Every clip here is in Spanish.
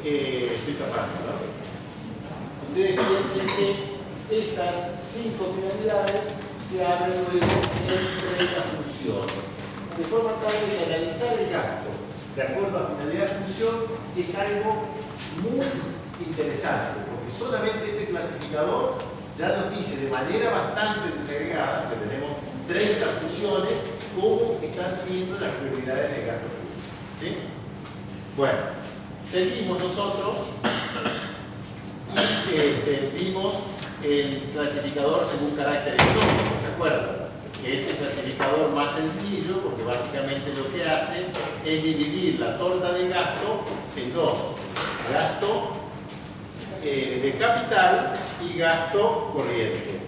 estoy tapando, ¿no? Ustedes piensen que estas 5 finalidades se abren luego en 30 funciones. De forma tal que analizar el gasto de acuerdo a finalidad de función es algo muy interesante, porque solamente este clasificador ya nos dice de manera bastante desagregada, que tenemos 30 funciones, cómo están siendo las prioridades de gasto público. ¿Sí? Bueno, seguimos nosotros y vimos el clasificador según carácter económico, ¿se acuerdan? Que es el clasificador más sencillo, porque básicamente lo que hace es dividir la torta de gasto en dos: gasto de capital y gasto corriente.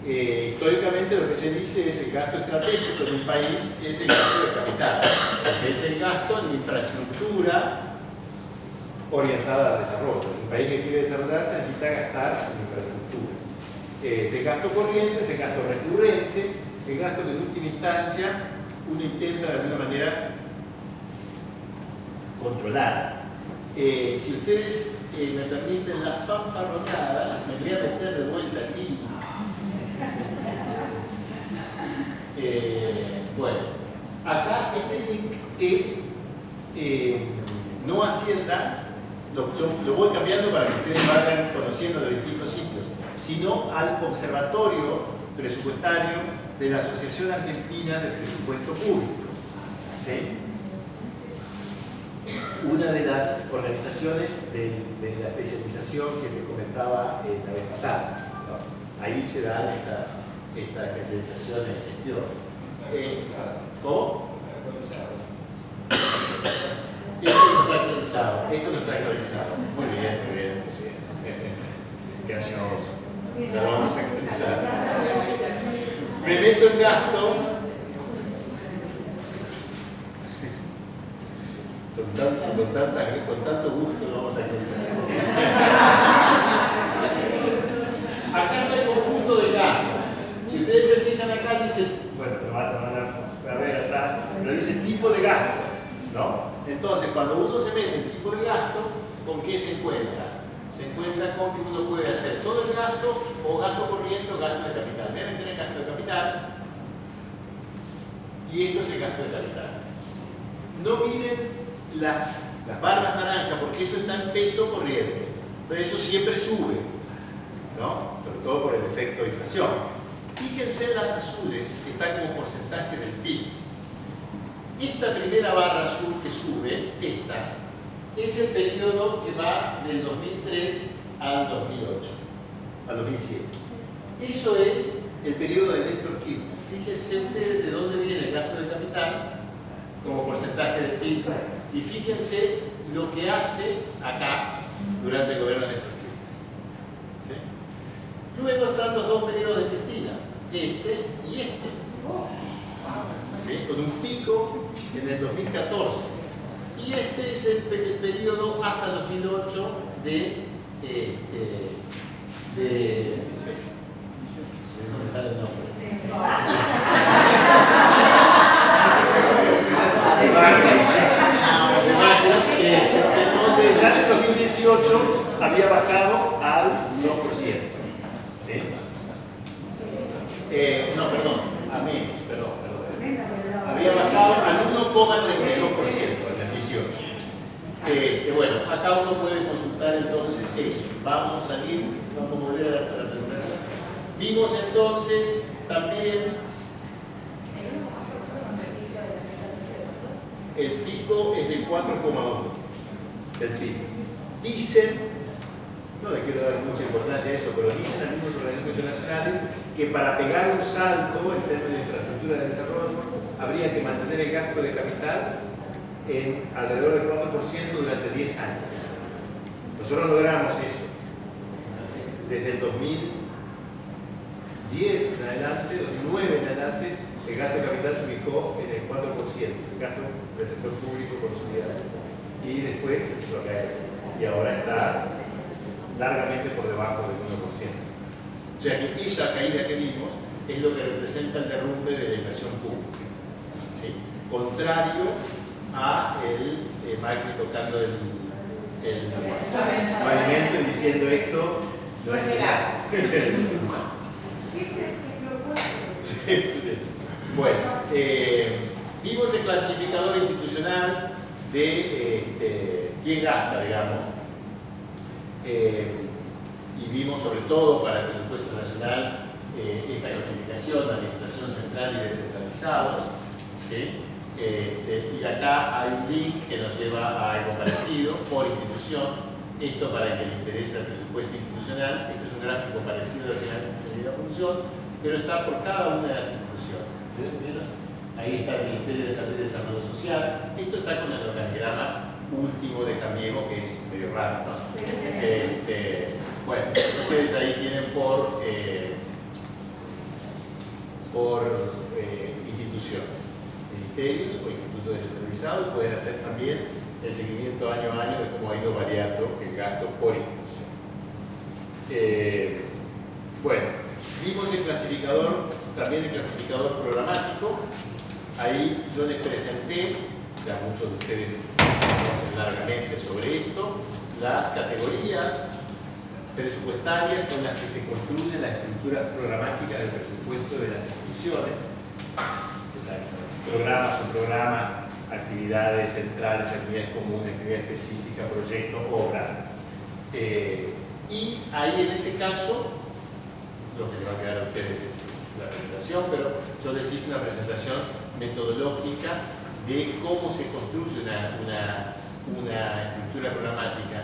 Históricamente lo que se dice es el gasto estratégico de un país es el gasto de capital, que es el gasto en infraestructura orientada al desarrollo. Un país que quiere desarrollarse necesita gastar en infraestructura. El gasto corriente es el gasto recurrente, el gasto que en última instancia uno intenta de alguna manera controlar. Si ustedes me permiten la fanfarronada, me voy a meter de vuelta aquí. Bueno, acá este link es no Hacienda, lo voy cambiando para que ustedes vayan conociendo los distintos sitios, sino al Observatorio Presupuestario de la Asociación Argentina de Presupuesto Público. ¿Sí? Una de las organizaciones de la especialización que te comentaba la vez pasada, ¿no? Ahí se da esta especialización en gestión. ¿Cómo? Esto no está actualizado. Esto no está actualizado. Muy bien, muy bien. Gracias. Ya lo vamos a actualizar. Me meto en gasto. Con tanto gusto lo vamos a actualizar. Acá está el conjunto de gasto. Si ustedes se fijan acá, dice, bueno, lo van a ver atrás, pero dice tipo de gasto, ¿no? Entonces, cuando uno se mete en tipo de gasto, ¿con qué se encuentra? Se encuentra con que uno puede hacer todo el gasto, o gasto corriente, o gasto de capital. Deben tener gasto de capital, y esto es el gasto de capital. No miren las barras naranjas, porque eso está en peso corriente. Entonces eso siempre sube, ¿no? Sobre todo por el efecto de inflación. Fíjense en las azules, que están como porcentaje del PIB. Esta primera barra azul que sube, esta, es el periodo que va del 2003 al 2008, al 2007. Eso es el periodo de Néstor Kirchner. Fíjense ustedes de dónde viene el gasto de capital como porcentaje del PIB. Y fíjense lo que hace acá durante el gobierno de Néstor Kirchner. ¿Sí? Luego están los dos periodos de Cristina, este y este. ¿Sí? Con un pico en el 2014. Y este es el periodo hasta el 2008 no me sale el nombre. Donde ya en el 2018 había bajado al 2%. ¿Sí? No, perdón, a menos, perdón. Había bajado al 1,32% en el 18. Bueno, acá uno puede consultar entonces eso. Vamos a salir, vamos a volver a la presentación. Vimos entonces también el pico es del 4,1 del PIB. Dicen, no le quiero dar mucha importancia a eso, pero dicen algunos organismos internacionales que para pegar un salto en términos de infraestructura de desarrollo habría que mantener el gasto de capital en alrededor del 4% durante 10 años. Nosotros logramos eso. Desde el 2010 en adelante, 2009 en adelante, el gasto de capital se ubicó en el 4%, el gasto del sector público consolidado. Y después empezó a caer. Y ahora está largamente por debajo del 1%. O sea que esa caída que vimos es lo que representa el derrumbe de la inversión pública. ¿Sí? Contrario a el Macri tocando el movimiento y diciendo esto no es real. Bueno, vimos el clasificador institucional de quién gasta, digamos, y vimos sobre todo para el presupuesto nacional esta clasificación de administración central y descentralizados, ¿sí? Y acá hay un link que nos lleva a algo parecido por institución. Esto para que le interese el presupuesto institucional. Esto es un gráfico parecido al de la función, pero está por cada una de las instituciones. ¿Vieron? Ahí está el Ministerio de Salud y Desarrollo Social. Esto está con el organigrama último de Cambiemos, que es medio raro, ¿no? Bueno, ustedes ahí tienen por instituciones, ministerios o institutos descentralizados, y pueden hacer también el seguimiento año a año de cómo ha ido variando el gasto por institución. Bueno, vimos el clasificador, también el clasificador programático. Ahí yo les presenté, ya muchos de ustedes conocen largamente sobre esto, las categorías presupuestarias con las que se construye la estructura programática del presupuesto de las instituciones. Programas son programas, actividades centrales, actividades comunes, actividad específica, proyecto, obra. Y ahí en ese caso, lo que le va a quedar a ustedes es la presentación, pero yo les hice una presentación metodológica de cómo se construye una estructura programática.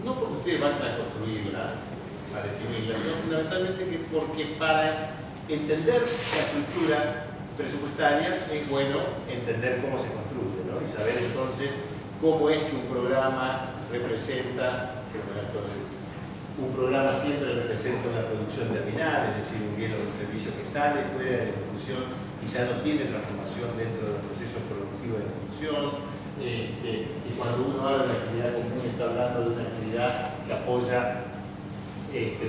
No porque ustedes vayan a construirla, a definirla, sino fundamentalmente porque para entender la estructura presupuestaria es bueno entender cómo se construye, ¿no? Y saber entonces cómo es que un programa representa, un programa siempre representa una producción terminal, es decir, un bien o un servicio que sale fuera de la institución y ya no tiene transformación dentro del proceso productivo de la institución. Y cuando uno habla de una actividad común, está hablando de una actividad que apoya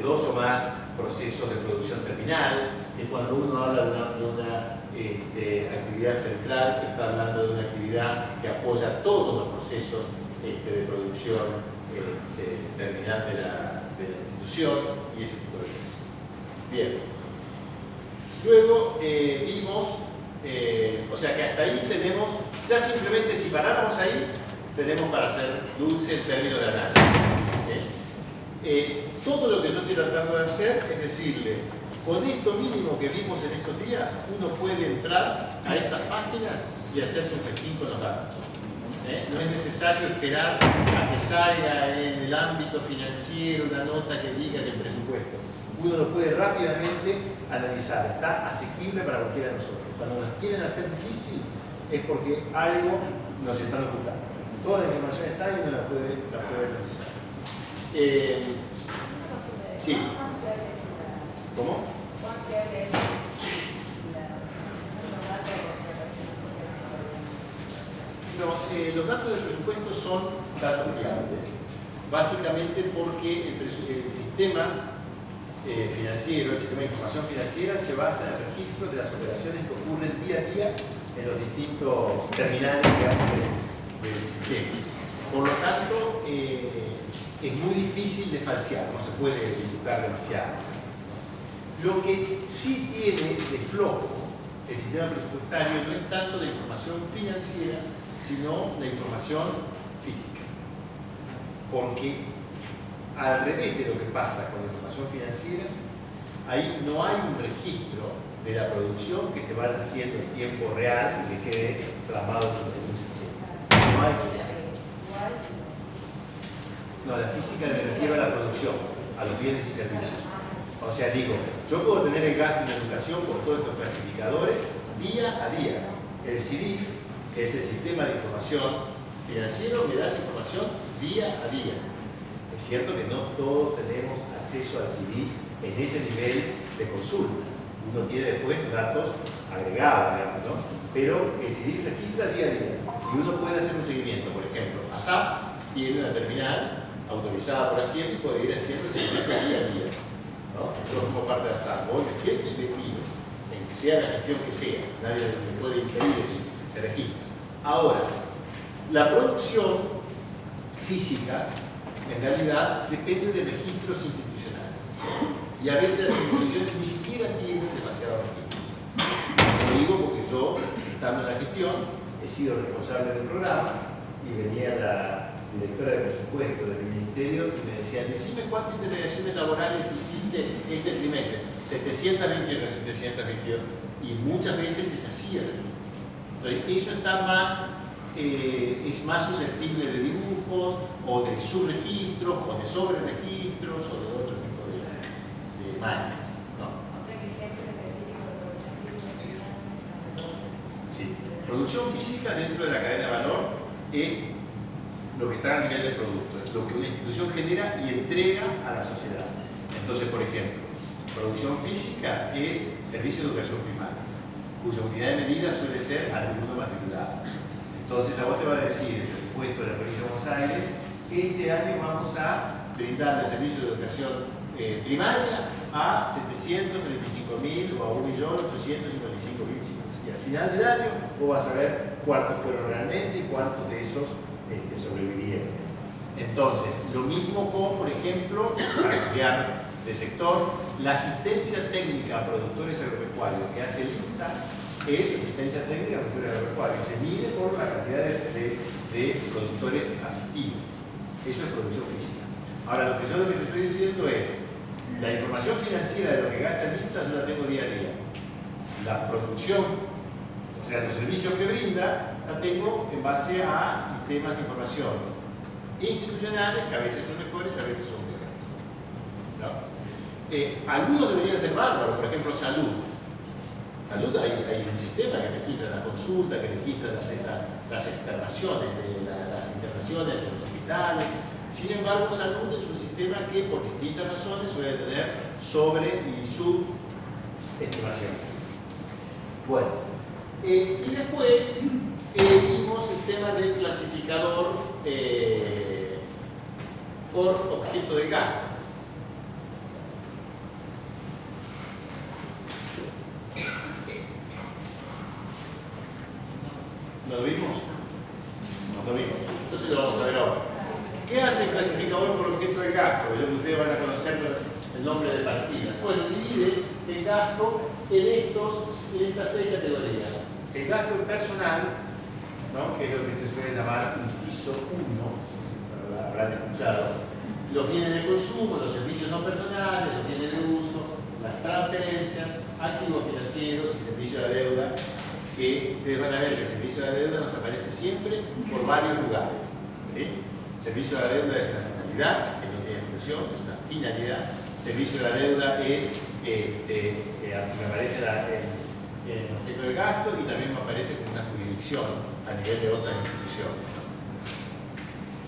dos o más procesos de producción terminal. Y cuando uno habla de una actividad central, está hablando de una actividad que apoya todos los procesos de producción terminal de la institución y ese tipo de cosas. Bien. Luego vimos, o sea que hasta ahí tenemos, ya simplemente si paráramos ahí, tenemos para hacer dulce en términos de análisis. ¿Sí? Todo lo que yo estoy tratando de hacer es decirle, con esto mínimo que vimos en estos días, uno puede entrar a estas páginas y hacerse un festín con los datos. No es necesario esperar a que salga en el ámbito financiero una nota que diga que el presupuesto. Uno lo puede rápidamente analizar, está asequible para cualquiera de nosotros. Cuando nos quieren hacer difícil es porque algo nos están ocultando. Toda la información está y uno la puede analizar. Sí. ¿Cómo? No, los datos del presupuesto son datos fiables, básicamente porque el sistema financiero, el sistema de información financiera se basa en el registro de las operaciones que ocurren día a día en los distintos terminales, digamos, del sistema. Por lo tanto, es muy difícil de falsear, no se puede dibujar demasiado. Lo que sí tiene de flojo el sistema presupuestario no es tanto de información financiera, sino la información física. Porque al revés de lo que pasa con la información financiera, ahí no hay un registro de la producción que se vaya haciendo en tiempo real y que quede plasmado sobre un sistema. No hay. No, la física me refiero a la producción, a los bienes y servicios. O sea, digo, yo puedo tener el gasto en educación por todos estos clasificadores día a día. El CIDIF, que es el sistema de información financiero, me da esa información día a día. Es cierto que no todos tenemos acceso al CIDIF en ese nivel de consulta. Uno tiene después datos agregados, digamos, ¿no? Pero el CIDIF registra día a día. Y uno puede hacer un seguimiento. Por ejemplo, ASAP tiene una terminal autorizada por Hacienda y puede ir haciendo seguimiento día a día, ¿no? Yo como parte de ASAP voy, me siento y le pido, en que sea la gestión que sea, nadie me puede impedir eso, se registra. Ahora, la producción física, en realidad depende de registros institucionales. Y a veces las instituciones ni siquiera tienen demasiado registro. Lo digo porque yo, estando en la gestión, he sido responsable del programa y venía la directora de presupuesto del ministerio y me decía, decime cuántas intermediaciones laborales hiciste este trimestre. 721, 722. Y muchas veces es así el registro. Entonces, eso está más, es más susceptible de dibujos, o de subregistros, o de sobreregistros, o de otro tipo de mañas, ¿no? O sea que hay gente específica de producción física. Sí. Producción física dentro de la cadena de valor es lo que está a nivel de producto, es lo que una institución genera y entrega a la sociedad. Entonces, por ejemplo, producción física es servicio de educación primaria, cuya unidad de medida suele ser alumno matriculado. Entonces, a vos te va a decir el presupuesto de la provincia de Buenos Aires, este año vamos a brindar el servicio de educación primaria a 735.000 o a 1.855.000 chicos. Y al final del año vos vas a ver cuántos fueron realmente y cuántos de esos sobrevivieron. Entonces, lo mismo con, por ejemplo, para cambiar de sector, la asistencia técnica a productores agropecuarios que hace el INTA es asistencia técnica a productores agropecuarios. Se mide por la cantidad de productores asistidos. Eso es producción física. Ahora, lo que te estoy diciendo es, la información financiera de lo que gasta el INTA yo la tengo día a día. La producción, o sea, los servicios que brinda, la tengo en base a sistemas de información institucionales, que a veces son mejores, a veces son peores, ¿no? Algunos deberían ser bárbaros, por ejemplo, salud. Salud hay un sistema que registra la consulta, que registra las externaciones, las internaciones en los hospitales. Sin embargo, salud es un sistema que por distintas razones suele tener sobre y subestimación. Bueno, y después vimos el tema del clasificador por objeto de gasto. ¿Lo vimos? No lo vimos. Entonces lo vamos a ver ahora. ¿Qué hace el clasificador por objeto de gasto? Yo, ustedes van a conocer el nombre de partidas. Bueno, divide el gasto en estas 6 categorías. El gasto personal, ¿no? Que es lo que se suele llamar inciso 1, lo habrán escuchado. Los bienes de consumo, los servicios no personales, los bienes de uso, las transferencias, activos financieros y servicio de la deuda, que ustedes van a ver que el servicio de la deuda nos aparece siempre por varios lugares, ¿sí? El servicio de la deuda es una finalidad, que no tiene función, es una finalidad. El servicio de la deuda es, me aparece en objeto de gasto y también me aparece como una jurisdicción a nivel de otras instituciones.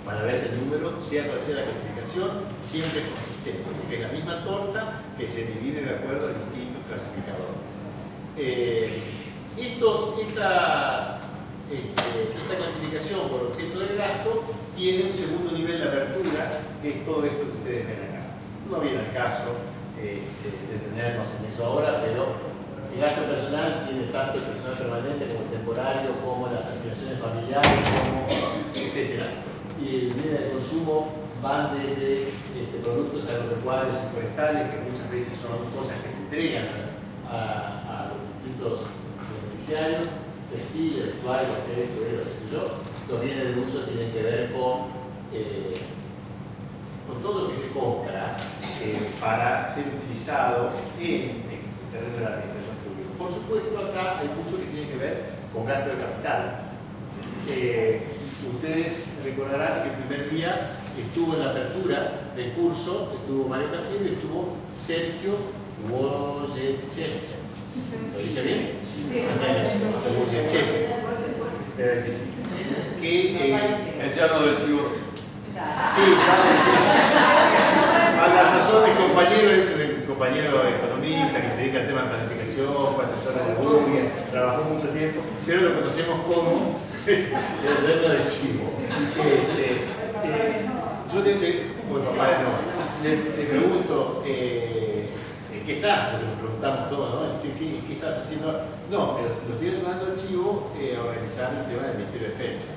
Para ver el número, sea cual sea la clasificación, siempre es consistente, porque es la misma torta que se divide de acuerdo a distintos clasificadores. Esta clasificación por objeto de gasto tiene un segundo nivel de apertura, que es todo esto que ustedes ven acá. No viene al caso detenernos en eso ahora, pero el gasto personal tiene tanto el personal permanente como el temporario, como las asignaciones familiares, como etc. Y el bien de consumo van desde productos agropecuarios y forestales, que muchas veces son cosas que se entregan a los distintos beneficiarios, textil, vestuario, hotel, cuero, qué sé yo. Los bienes de uso tienen que ver con todo lo que se compra para ser utilizado en el terreno de la administración pública. Por supuesto, acá hay mucho que tiene que ver con gasto de capital. Ustedes recordarán que el primer día estuvo en la apertura del curso, estuvo Mario Cafiero y estuvo Sergio Wojciechowski. ¿Lo dije bien? Sí. El yerno del chivo. Sí, a la sazón el compañero es un compañero economista que se dedica al tema de planificación, fue asesor de la UBI, trabajó mucho tiempo, pero lo conocemos como el yerno del chivo. Yo le pregunto, ¿qué estás? Porque nos preguntamos todos, ¿no? ¿Qué estás haciendo? No, pero lo estoy ayudando al chivo a organizar el tema del Ministerio de Defensa.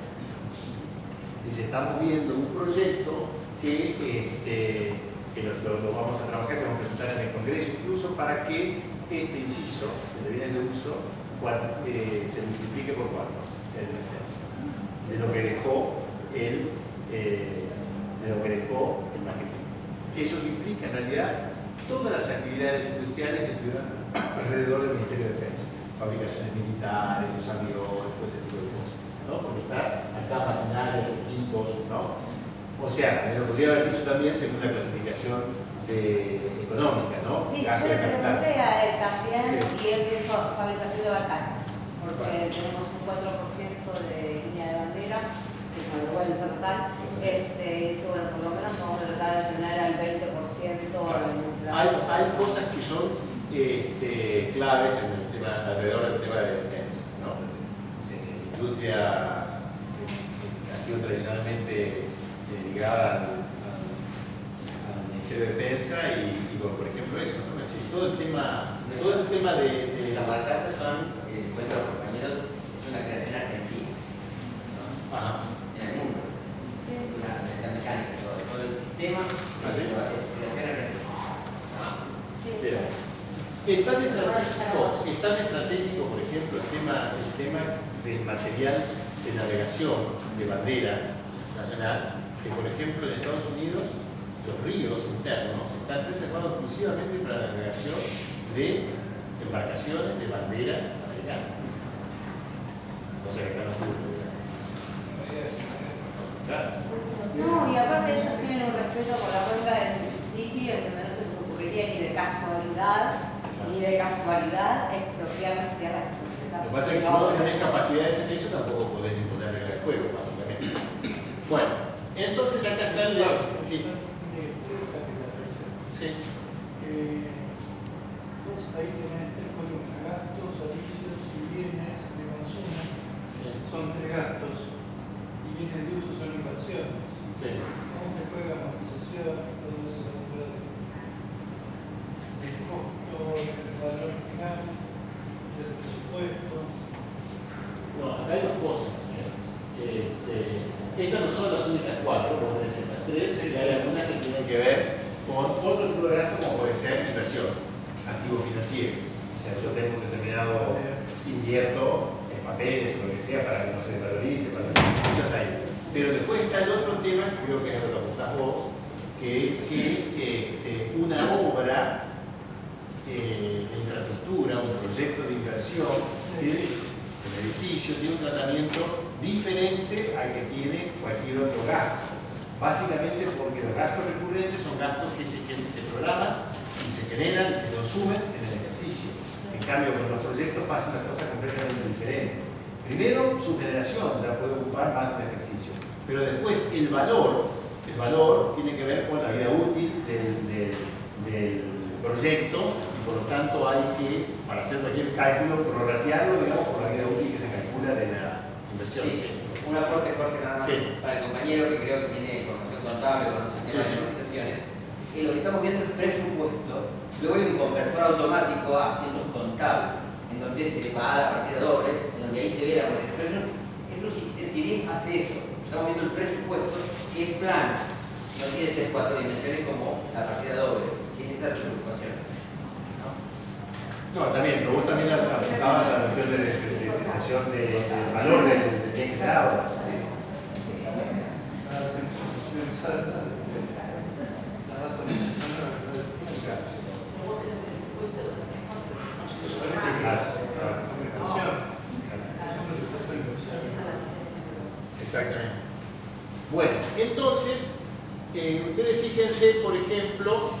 Dice, estamos viendo un proyecto que lo vamos a trabajar, que vamos a presentar en el Congreso, incluso para que este inciso, el de bienes de uso, se multiplique por 4 en defensa, de lo que dejó el maquinista. Eso implica en realidad todas las actividades industriales que estuvieron alrededor del Ministerio de Defensa, fabricaciones militares, los aviones, todo ese tipo de cosas, ¿no? Porque está acá maquinarias, equipos, ¿no? O sea, me lo podría haber dicho también según la clasificación económica, ¿no? Sí, yo Gasto le de capital. pregunté a él también Sí. y él dijo fabricación de barcazas, porque Bueno. tenemos un 4% de línea de bandera, que es una vergüenza total. Dice, bueno, por lo menos vamos a tratar de tener al 20% en un plazo. Hay cosas que son claves en el tema, alrededor del tema de defensa, ¿no? La industria ha sido tradicionalmente ligada al Ministerio de Defensa y por ejemplo eso, ¿no? Es decir, todo el tema de Las barcazas son, cuento a los compañeros, es una creación argentina, ¿no? Ajá. En el mundo. La mecánica, todo el sistema es creación argentina. Pero, es tan estratégico, por ejemplo, el tema del material de navegación de bandera nacional, que por ejemplo en Estados Unidos los ríos internos están reservados exclusivamente para la navegación de embarcaciones de bandera americana. O sea que acá no ocurre. Claro. No, y aparte ellos tienen un respeto por la cuenca del Mississippi, en donde no se les ocurriría ni de casualidad expropiar las tierras. Lo que pasa es que si no tenés capacidades en eso, tampoco podés imponer reglas de juego, básicamente. Bueno, entonces acá está el de... Sí. Sí. Entonces ahí tenés 3 columnas: gastos, servicios y bienes de consumo. Sí. Son 3 gastos y bienes de uso son inversiones. Sí. ¿Cómo te juega amortización y todo eso dentro del costo, el valor final del presupuesto? No, acá hay dos cosas. Estas no son las únicas 4, vos tenés estas 3, y hay algunas que tienen que ver con otro tipo de gasto, como puede ser inversiones, activo financiero. O sea, yo tengo un determinado invierto en papeles o lo que sea para que no se desvalorice, eso está ahí. Pero después está el otro tema, que creo que es lo que apuntás vos, que es que una obra de infraestructura, un proyecto de inversión, el edificio tiene un tratamiento diferente al que tiene cualquier otro gasto. Básicamente porque los gastos recurrentes son gastos que se programan y se generan y se consumen en el ejercicio. En cambio, con los proyectos pasa una cosa completamente diferente. Primero, su generación ya puede ocupar más de un ejercicio, pero después el valor tiene que ver con la vida útil del proyecto y por lo tanto hay que, para hacer cualquier cálculo, prorratearlo, digamos, por la vida útil que se calcula de la inversión. Sí, un aporte corto nada más Sí. para el compañero que creo que tiene formación contable, conoce el tema de organizaciones. Lo que estamos viendo es presupuesto, luego hay un conversor automático haciendo contables, en donde se le va a la partida doble, en donde ahí se ve la amortización. El CIRIF hace eso. Estamos viendo el presupuesto que es plano, no tiene 3 o 4 dimensiones como la partida doble, si es esa la preocupación. No, también, pero vos también apuntabas a la cuestión de depreciación del valor del bien generado. Las instituciones altas, la base de la Exactamente. Bueno, entonces, ustedes fíjense, por ejemplo,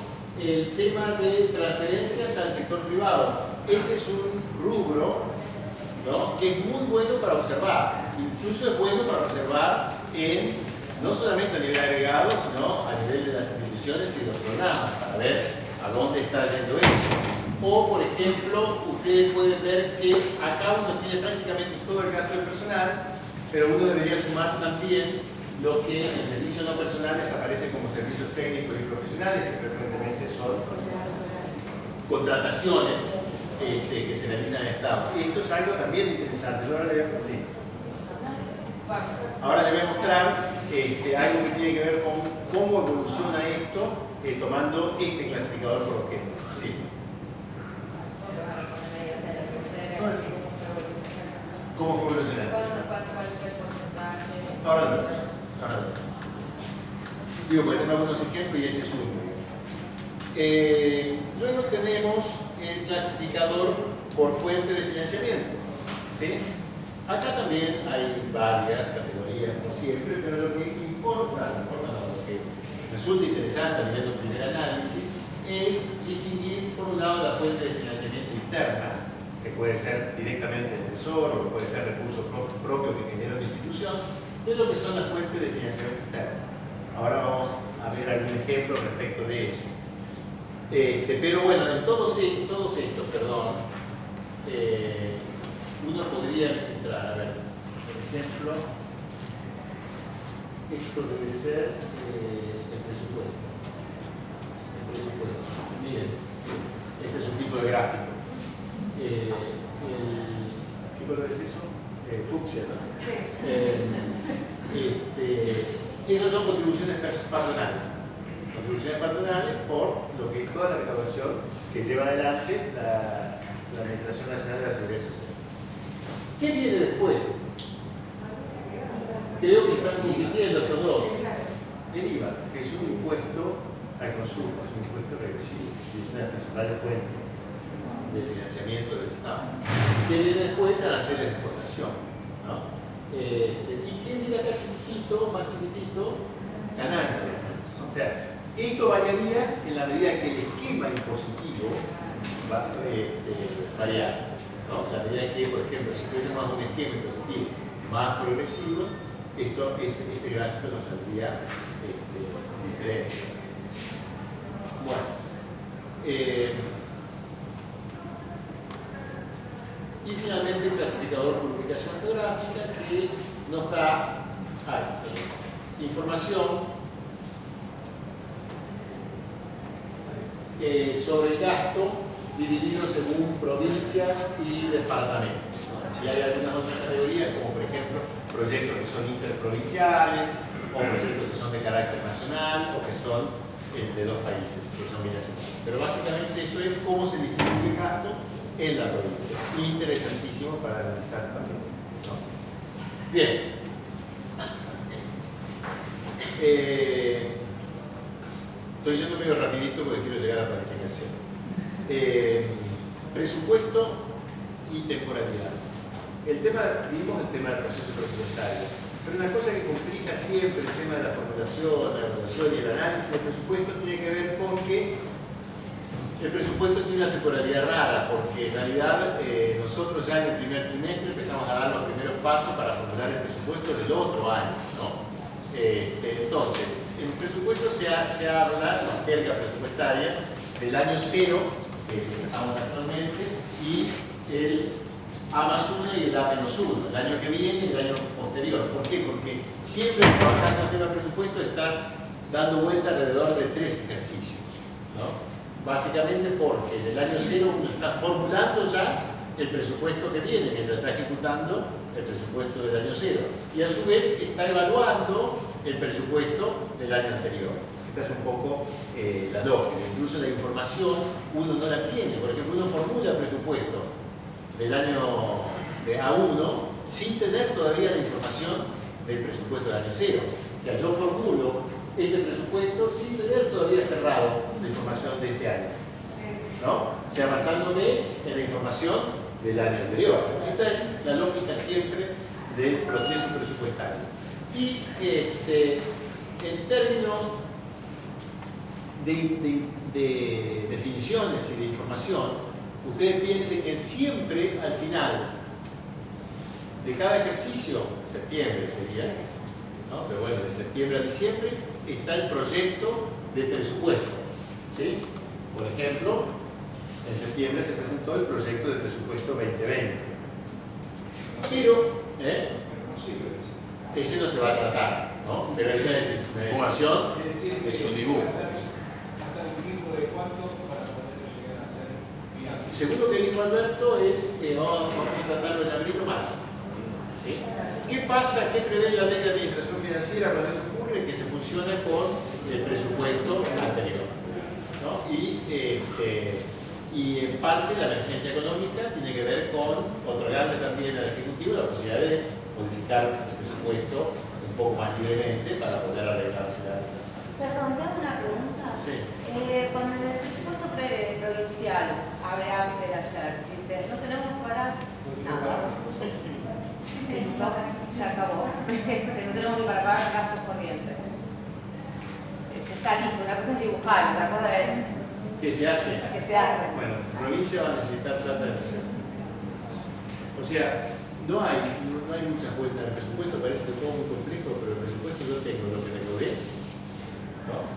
el tema de transferencias al sector privado. Ese es un rubro, ¿no?, que es muy bueno para observar. Incluso es bueno para observar no solamente a nivel agregado, sino a nivel de las instituciones y de los programas, para ver a dónde está yendo eso. O, por ejemplo, ustedes pueden ver que acá uno tiene prácticamente todo el gasto de personal, pero uno debería sumar también lo que en servicios no personales aparece como servicios técnicos y profesionales, que frecuentemente son contrataciones que se realizan en el Estado. Y esto es algo también interesante. Yo ahora le voy a... Sí. Ahora les voy a mostrar algo que tiene que ver con cómo evoluciona esto tomando este clasificador por objeto. ¿Sí? ¿Cómo fue evolucionando? ¿Cuál fue el porcentaje? Ahora lo vemos. Digo, pues tenemos unos ejemplos y ese es uno. Luego tenemos el clasificador por fuente de financiamiento. ¿Sí? Acá también hay varias categorías, como siempre, pero lo que importa, lo que resulta interesante a nivel de un primer análisis, es distinguir, por un lado, las fuentes de financiamiento internas, que puede ser directamente el tesoro, que puede ser recursos propios que genera una institución, de lo que son las fuentes de financiamiento externo. Ahora vamos a ver algún ejemplo respecto de eso. Pero bueno, en todos estos, uno podría entrar, a ver, por ejemplo, esto debe ser el presupuesto. Miren, este es un tipo de gráfico. ¿Qué color es eso? Fucsia, ¿no? Esas son contribuciones patronales. Contribuciones patronales por lo que es toda la recaudación que lleva adelante la Administración Nacional de la Seguridad Social. ¿Qué viene después? Creo que están dividiendo estos dos. El IVA, que es un impuesto al consumo, es un impuesto regresivo y es una de las principales fuentes de financiamiento del Estado. ¿Qué viene después? Aranceles de exportación, ¿no? ¿Y qué viene acá chiquitito, más chiquitito? Ganancias. O sea, esto variaría en la medida que el esquema impositivo va variar, ¿no? En la medida que, por ejemplo, si tuviésemos un esquema impositivo más progresivo, este gráfico nos saldría diferente. Bueno. Y finalmente el clasificador por ubicación geográfica que nos da información sobre el gasto dividido según provincias y departamentos. Si hay algunas otras categorías, como por ejemplo proyectos que son interprovinciales, o proyectos que son de carácter nacional, o que son entre dos países, que son binacionales. Pero básicamente eso es cómo se distribuye el gasto en la provincia. Interesantísimo para analizar también, ¿no? Bien. Estoy yendo medio rapidito porque quiero llegar a planificación. Presupuesto y temporalidad. Vimos el tema del proceso presupuestario, pero una cosa que complica siempre el tema de la formulación, la evaluación y el análisis del presupuesto tiene que ver con que el presupuesto tiene una temporalidad rara, porque en realidad nosotros ya en el primer trimestre empezamos a dar los primeros pasos para formular el presupuesto del otro año, ¿no? Entonces, en el presupuesto se habla, la jerga presupuestaria, del año cero, que es el que estamos actualmente, y el A+1 y el A-1, el año que viene y el año posterior. ¿Por qué? Porque siempre que trabajas en el tema del presupuesto estás dando vuelta alrededor de 3 ejercicios, ¿no? Básicamente porque en el año cero uno está formulando ya el presupuesto que viene, mientras está ejecutando el presupuesto del año cero. Y a su vez está evaluando el presupuesto del año anterior. Esta es un poco la lógica. Incluso la información uno no la tiene. Por ejemplo, uno formula el presupuesto del año de A1 sin tener todavía la información del presupuesto del año cero. O sea, yo formulo este presupuesto sin tener todavía cerrado la información de este año, ¿no? O sea, basándome en la información del año anterior. Esta es la lógica siempre del proceso presupuestario. Y en términos de definiciones y de información, ustedes piensen que siempre al final de cada ejercicio, septiembre sería, ¿no? Pero bueno, de septiembre a diciembre está el proyecto de presupuesto, ¿sí? Por ejemplo, en septiembre se presentó el proyecto de presupuesto 2020. Pero, ese no se va a tratar, ¿no? Pero es una decisión, es un dibujo. Según lo que dijo Alberto, es que vamos a tratarlo en abril o marzo. ¿Sí? ¿Qué pasa? ¿Qué prevé la ley de administración financiera cuando eso ocurre? Que se funciona con el presupuesto anterior, ¿no? Y en parte la emergencia económica tiene que ver con otorgarle también al Ejecutivo la posibilidad de modificar el presupuesto un poco más libremente para poder arreglarse la vida. Perdón, te hago una pregunta. Sí. Cuando en el presupuesto provincial abre Axel ayer, dice, no tenemos para nada. Sí, no, ya acabó. No tenemos ni para pagar gastos corrientes. Ya está listo. Una cosa es dibujar, otra cosa es ¿Qué se hace? que se hace. Bueno, provincia va a necesitar plata de nación. O sea, no hay muchas vueltas en el presupuesto, parece todo muy complejo, pero el presupuesto yo tengo lo que recaudé, ¿no?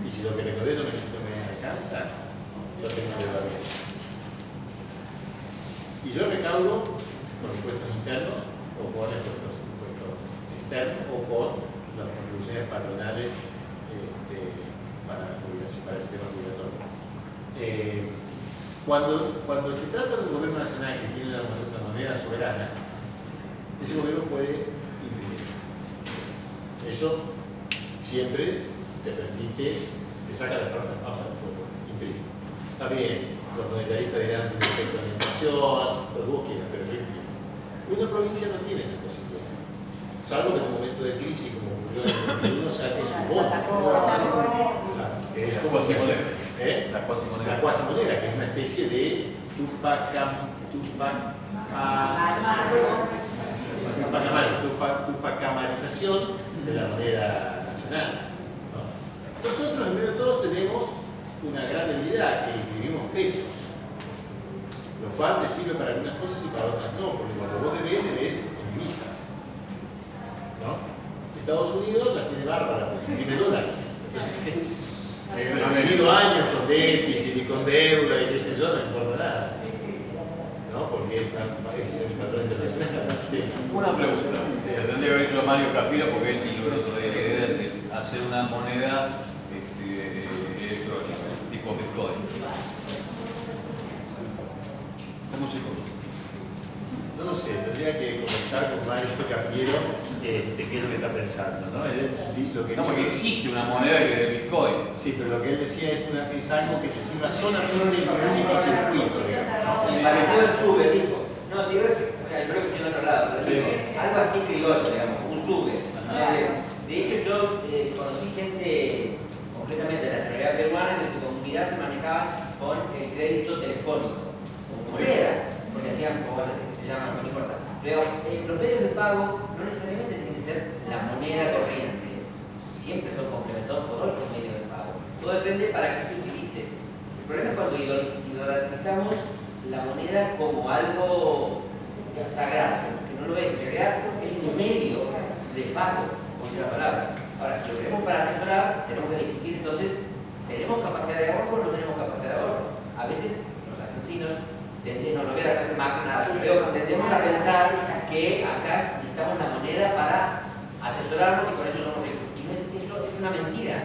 Y si lo que recaudé no me alcanza, yo tengo que dar bien. Y yo recaudo con impuestos internos o con impuestos externos o con las contribuciones patronales para el sistema jubilatorio. Cuando se trata de un gobierno nacional que tiene una moneda soberana, ese gobierno puede imprimir. Eso siempre te permite, te saca las papas del fuego, imprime. Está bien, los monetaristas dirán un efecto de inflación, lo que vos quieras, pero yo imprimo. Una provincia no tiene esa posibilidad, salvo que en un momento de crisis, como ocurrió en el 2001, saque su bono. Que es La cuasimoneda. La cuasimoneda, que es una especie de tupacamarización de la moneda nacional, ¿no? Nosotros, en medio de todo, tenemos una gran debilidad, que imprimimos pesos, lo cual te sirve para algunas cosas y para otras no, porque cuando vos debés en divisas, ¿no? Estados Unidos las tiene bárbaras, porque imprime dólares. Entonces, han venido años con déficit y con deuda y qué sé yo, no importa nada, ¿no? Porque es el patrón internacional. Sí. Una pregunta, se tendría que haber hecho a Mario Cafira porque él tiró el otro día la idea de hacer una moneda electrónica, tipo Bitcoin. ¿Cómo se come? No lo sé, tendría que conversar con Mario Cafiero qué es lo que está pensando, ¿no? No, porque existe una moneda que es de Bitcoin. Sí, pero lo que él decía es algo que te sirva solamente en un único circuito, digamos. Parecido al sube, dijo. No, digo, yo lo escuché en otro lado, pero digo, algo así criollo, digamos, un sube. De hecho, yo conocí gente, concretamente de la nacionalidad peruana, que en su comunidad se manejaban con el crédito telefónico, como moneda, porque hacían cosas que se llaman, no importa. Pero los medios de pago no necesariamente tienen que ser la moneda corriente, siempre son complementados por otros medios de pago. Todo depende para qué se utilice. El problema es cuando idolatrizamos la moneda como algo sagrado, que no lo es, en realidad es un medio de pago, como dice la palabra. Ahora, si lo queremos para atesorar, tenemos que discutir entonces, ¿tenemos capacidad de ahorro o no tenemos capacidad de ahorro? A veces los argentinos, no lo veo a la clase magna, pero tendemos a pensar que acá necesitamos la moneda para atesorarnos y con eso somos ricos. Y eso es una mentira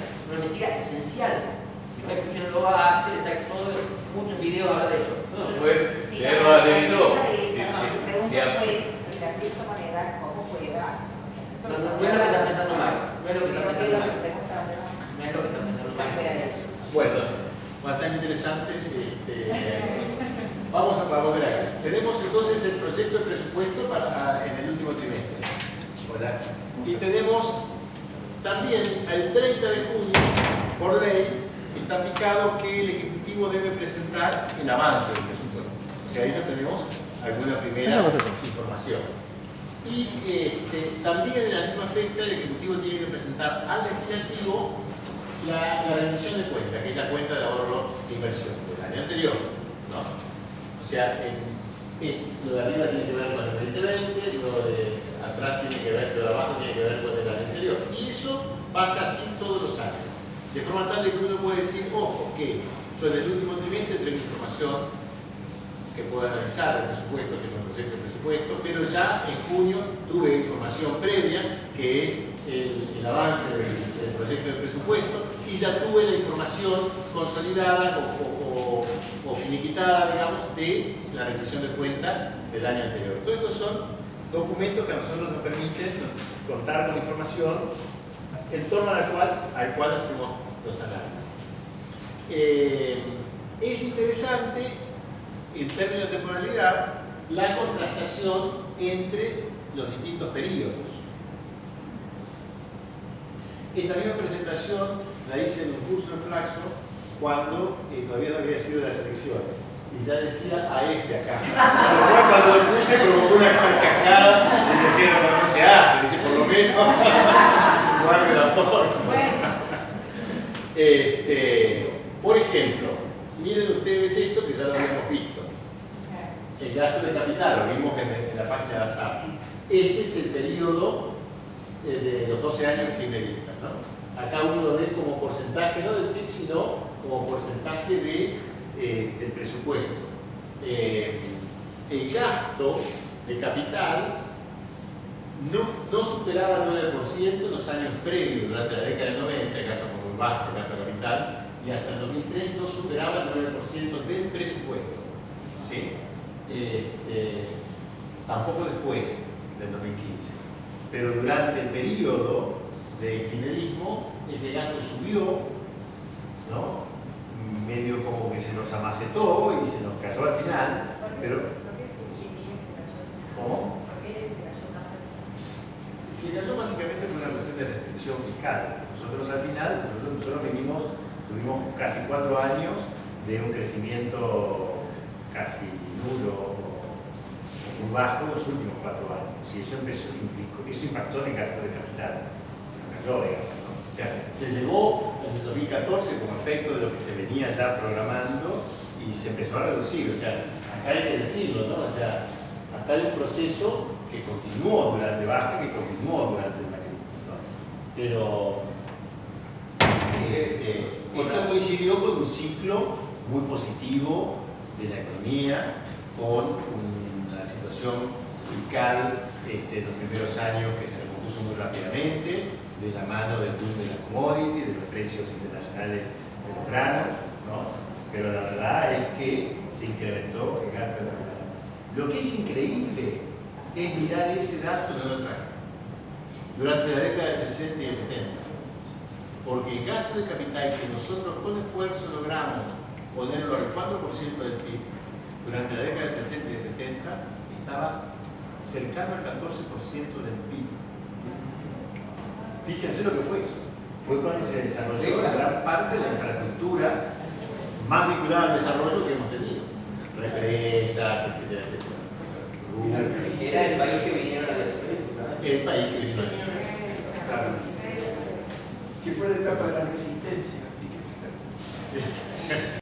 esencial. Si no escuchan luego a Axel, está todo, muchos videos hablan de eso. No, pues, leerlo a Leninó. No es lo que está pensando Mario. No es lo que está pensando Mario. No es lo que está pensando Mario. Bueno, bastante interesante. Vamos a volver acá. Tenemos entonces el proyecto de presupuesto en el último trimestre, ¿verdad? Y tenemos también el 30 de junio, por ley, está fijado que el Ejecutivo debe presentar el avance del presupuesto. O sea, ahí ya tenemos alguna primera información. Y también en la misma fecha el Ejecutivo tiene que presentar al Legislativo la rendición de cuenta, que es la cuenta de ahorro de inversión del año anterior, ¿no? O sea, lo de arriba tiene que ver con el 2020, lo de atrás tiene que ver, lo de abajo tiene que ver con el año anterior. Y eso pasa así todos los años. De forma tal de que uno puede decir, ojo, que yo en el último trimestre traigo información que puedo analizar el presupuesto, tengo el proyecto de presupuesto, pero ya en junio tuve información previa, que es el avance del proyecto de presupuesto, y ya tuve la información consolidada o finiquitada, digamos, de la rendición de cuenta del año anterior. Todo esto son documentos que a nosotros nos permiten contar con información en torno al cual hacemos los análisis. Es interesante, en términos de temporalidad, la contrastación entre los distintos periodos. Esta misma presentación la hice en un curso en Flaxo cuando todavía no había sido las elecciones. Y ya decía AF acá. Lo cual cuando lo puse provocó una carcajada y me dijeron, no se hace, dice por lo menos, guarde la forma. Por ejemplo, miren ustedes esto que ya lo habíamos visto. El gasto de capital, lo vimos en la página de la SAP. Este es el periodo de los 12 años kirchneristas, ¿no? Acá uno lo ve como porcentaje, no del PIB, sino como porcentaje del presupuesto. El gasto de capital no superaba el 9% en los años previos, durante la década del 90, el gasto fue muy bajo, el gasto de capital, y hasta el 2003 no superaba el 9% del presupuesto. ¿Sí? Tampoco después del 2015. Pero durante el periodo del kirchnerismo, ese gasto subió, ¿no? Medio como que se nos amacetó y se nos cayó al final. Pero, ¿cómo? Se cayó básicamente por una cuestión de restricción fiscal. Nosotros al final, tuvimos casi 4 años de un crecimiento casi nulo, muy bajo en los últimos 4 años. Y eso impactó en el gasto de capital. Cayó, digamos, ¿no? O sea, se llegó en el 2014 como efecto de lo que se venía ya programando y se empezó a reducir. O sea, acá hay que decirlo, ¿no? O sea, acá hay un proceso que continuó durante Vázquez, que continuó durante el macrismo, ¿no? Pero esto coincidió con un ciclo muy positivo de la economía, con una situación fiscal en los primeros años que se recompuso muy rápidamente, de la mano del boom de la commodity, de los precios internacionales de los granos, ¿no? Pero la verdad es que se incrementó el gasto de capital. Lo que es increíble es mirar ese dato de lo traje durante la década del 60 y el 70. Porque el gasto de capital que nosotros con esfuerzo logramos ponerlo al 4% del PIB, durante la década del 60 y el 70 estaba cercano al 14% del PIB. Fíjense lo que fue eso. Fue cuando se desarrolló la gran parte de la infraestructura más vinculada al desarrollo que hemos tenido. Represas, etcétera, etcétera. Era el país que vinieron a destruir. El país que vino a destruir. Claro. Que fue la etapa de la resistencia, así que...